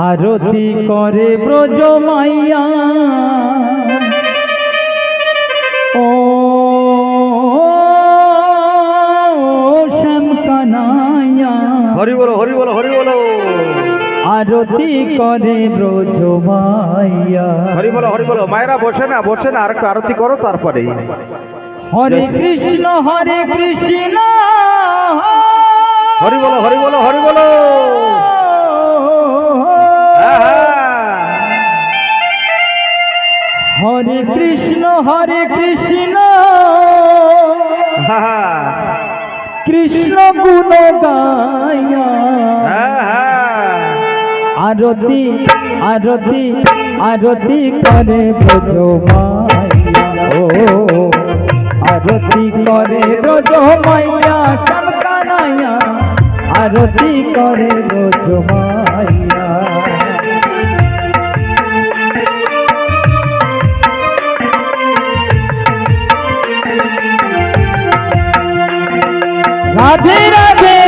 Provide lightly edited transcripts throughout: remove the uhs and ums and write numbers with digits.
আরতি করে ব্রজ মাইয়া ও শ্যাম কানাইয়া। হরি বলো হরি বলো হরি বলো। আরতি করে ব্রজ মাইয়া। হরি বলো হরি বলো। মায়েরা বসে না আর একটু আরতি করো তারপরে। হরে কৃষ্ণ হরে কৃষ্ণ হরি বলো হরি বলো হরি বলো। হরে কৃষ্ণ কৃষ্ণ গুণ গায়া। আরতি আরতি আরতি করে ব্রজ মাইয়া ও আরতি করে ব্রজ মাইয়া শ্যাম কানাইয়া। আরতি করে ব্রজ মাইয়া। রাধে রাধে।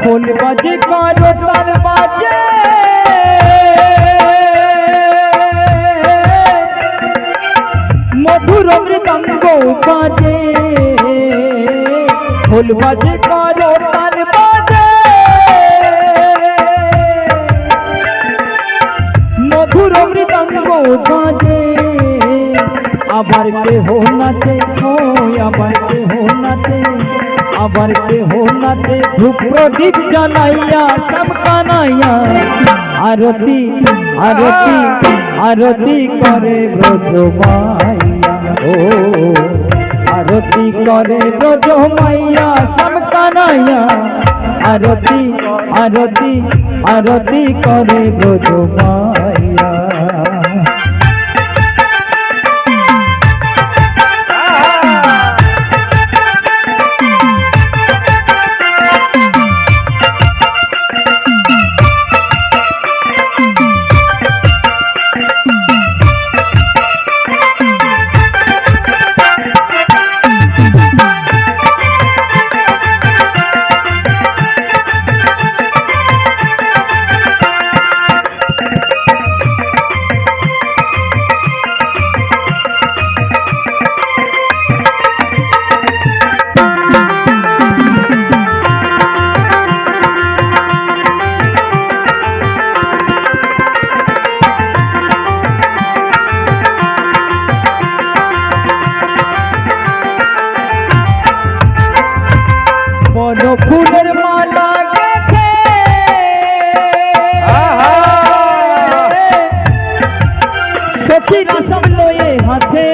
খোল বাজে কারো তাল বাজে মধুর মৃদঙ্গ বাজে। খোল বাজে কারো তাল বাজে মধুর মৃদঙ্গ বাজে। আবার কেহ নাচে আবার কেহ নাচে আবার কেহ নাচে ধূপ প্রদীপ জ্বালাইয়া শ্যাম কানাইয়া। আরতি আরতি আরতি করে ব্রজ মাইয়া ও আরতি করে ব্রজ মাইয়া শ্যাম কানাইয়া। আরতি আরতি আরতি করে ব্রজ মাইয়া। ফুলের মালা গেথে সখীরা সব লয়ে হাতে।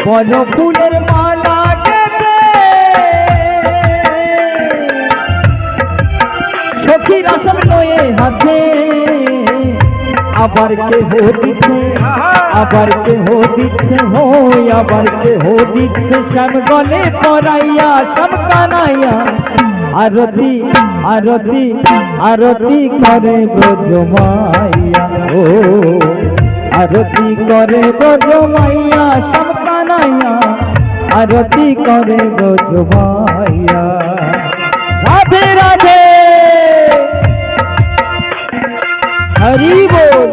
বড় ফুলের মালা গেথে সখীরা সব লয়ে হাতে। আবার কেহ দিচ্ছে আবার কেহ দিচ্ছে আবার কেহ দিচ্ছে শ্যাম গলে পরাইয়া শ্যাম কানাইয়া। আরতি আরতি আরতি করে ব্রজ মাইয়া ও আরতি করে ব্রজ মাইয়া শ্যাম কানাইয়া। আরতি করে ব্রজ মাইয়া। রাধে রাধে হরি বল।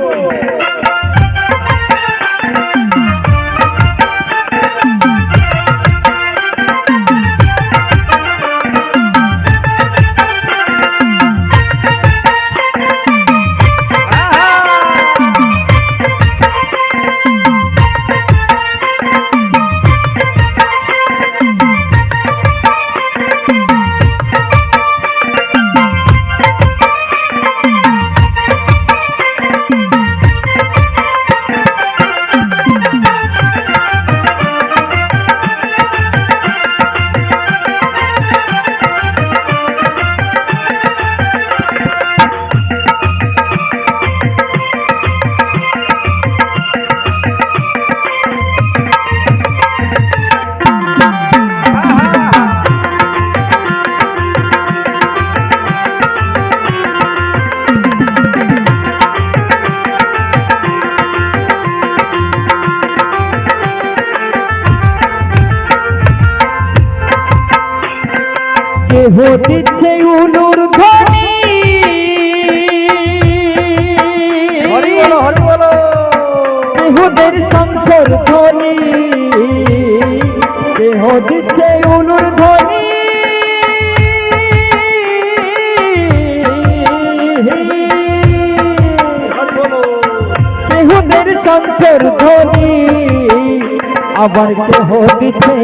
কেহ দিচ্ছে উলুর ধ্বনি, হরি বলো হরি বলো। কেহদের শঙ্কর ধ্বনি, কেহ দিচ্ছে উলুর ধ্বনি, হরি বলো। কেহদের শঙ্কর ধ্বনি, আবার কেহ দিচ্ছে,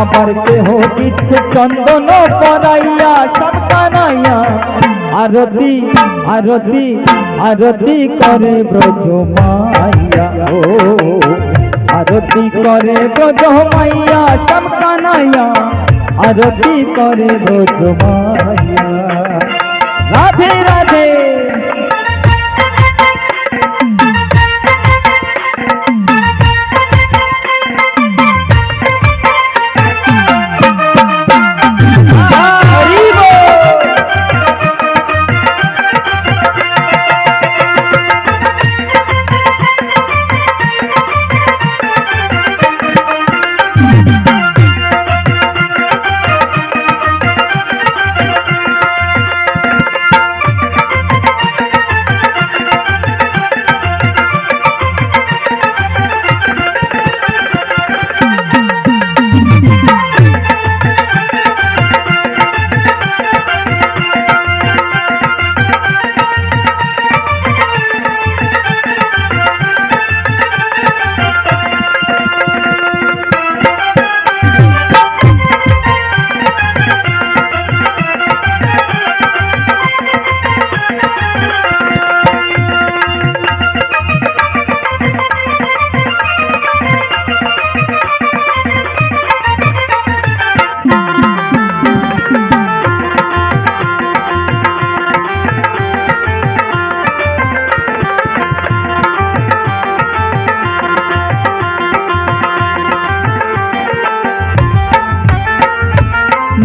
আবার কেহ দিচ্ছে চন্দন পরাইয়া সব কানাইয়া, আরতি আরতি আরতি করে ব্রজ মাইয়া, ও আরতি করে ব্রজ মাইয়া সব কানাইয়া, আরতি করে ব্রজ মাইয়া। রাধে রাধে। হরি বল।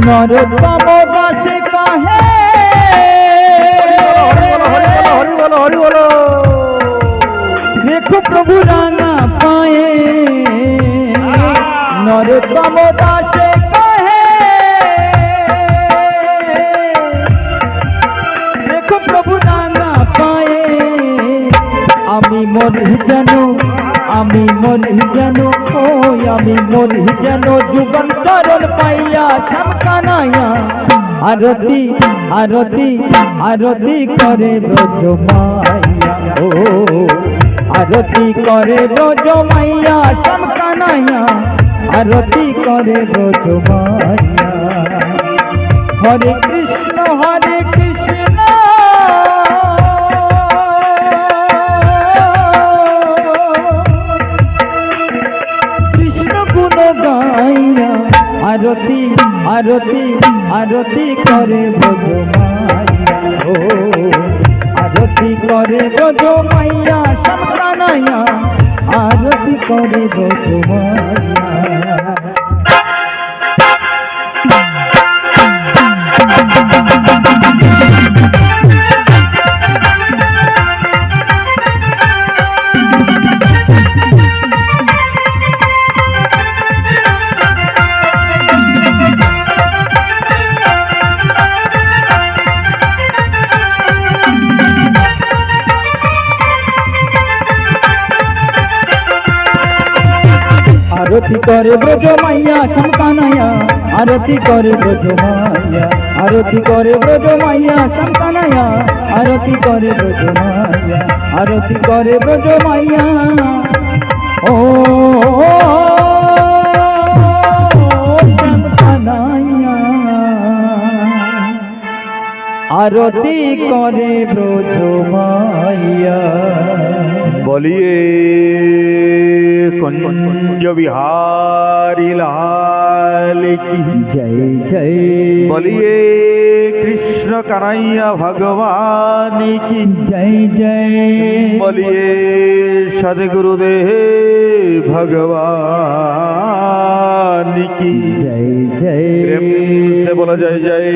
নরোত্তম দাসে কাহে, হরি বলো হরি বলো। দেখো প্রভু রাঙা পায়ে, নরোত্তম দাসে কাহে, দেখো প্রভু রাঙা পায়ে, আমি মরি যেন, আমি মরি যেন, ও আমি মরি যেন যুগল চরণ পাইয়া শ্যাম কানাইয়া, আরতি আরতি আরতি করে ব্রজ মাইয়া, ও আরতি করে ব্রজ মাইয়া শ্যাম কানাইয়া, আরতি করে ব্রজ মাইয়া। হরে কৃষ্ণ হরে কৃষ্ণ, কৃষ্ণ গুণ গাইয়া, আরতি আরতি আরতি করে ব্রজ মাইয়া, ও আরতি করে ব্রজ মাইয়া সব কানাইয়া, আরতি করে ব্রজ মাইয়া। আরতি করে ব্রজ মাইয়া শ্যাম কানাইয়া, আরতি করে ব্রজ মাইয়া, আরতি করে ব্রজ মাইয়া শ্যাম কানাইয়া, আরতি করে ব্রজ মাইয়া, আরতি করে ব্রজ মাইয়া, ও শ্যাম কানাইয়া, আরতি করে ব্রজ মাইয়া। বলিয়ে কুঞ্জ বিহারি লাল কি জয় জয়। বলিয়ে কৃষ্ণ কানাইয়া ভগবান কি জয় জয়। বলিয়ে সদগুরুদেব ভগবান की जय जय। प्रेम से बोलो जय जय।